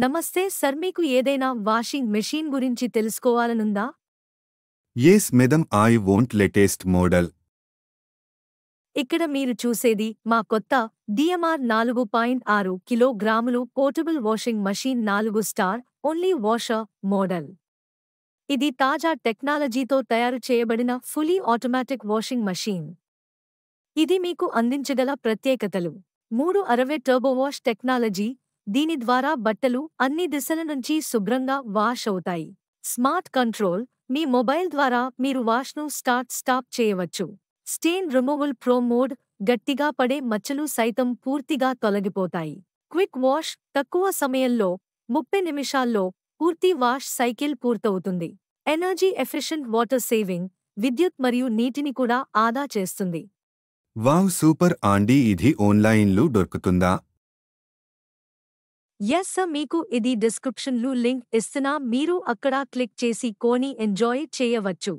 నమస్తే సర్, మీకు ఏదైనా వాషింగ్ మెషీన్ గురించి తెలుసుకోవాలనుందా? Yes, madam, I want latest model. ఇక్కడ మీరు చూసేది మా కొత్త DMR 4.6 కిలోగ్రాములు portable washing machine 4 star only washer model. ఇది తాజా టెక్నాలజీతో తయారు చేయబడిన ఫుల్లీ ఆటోమేటిక్ వాషింగ్ మషీన్. ఇది మీకు అందించగల ప్రత్యేకతలు: 360 టర్బో వాష్ టెక్నాలజీ. దీని ద్వారా బట్టలు అన్ని దిశల నుంచి శుభ్రంగా వాష్ అవుతాయి. Smart control. మీ మొబైల్ ద్వారా మీరు వాష్ను స్టాప్ చేయవచ్చు. Strain removal pro mode. గట్టిగా పడే మచ్చలు సైతం పూర్తిగా తొలగిపోతాయి. Quick wash. తక్కువ సమయంలో 30 నిమిషాల్లో పూర్తి వాష్ సైకిల్ పూర్తవుతుంది. Energy efficient water saving. విద్యుత్ మరియు నీటిని కూడా ఆదా చేస్తుంది. వావ్, సూపర్ ఆండీ, ఇది ఆన్లైన్లో దొరుకుతుందా? ఎస్ సర్, మీకు ఇది డిస్క్రిప్షన్లో లింక్ ఇస్తున్నా, మీరు అక్కడ క్లిక్ చేసి కొని ఎంజాయ్ చేయవచ్చు.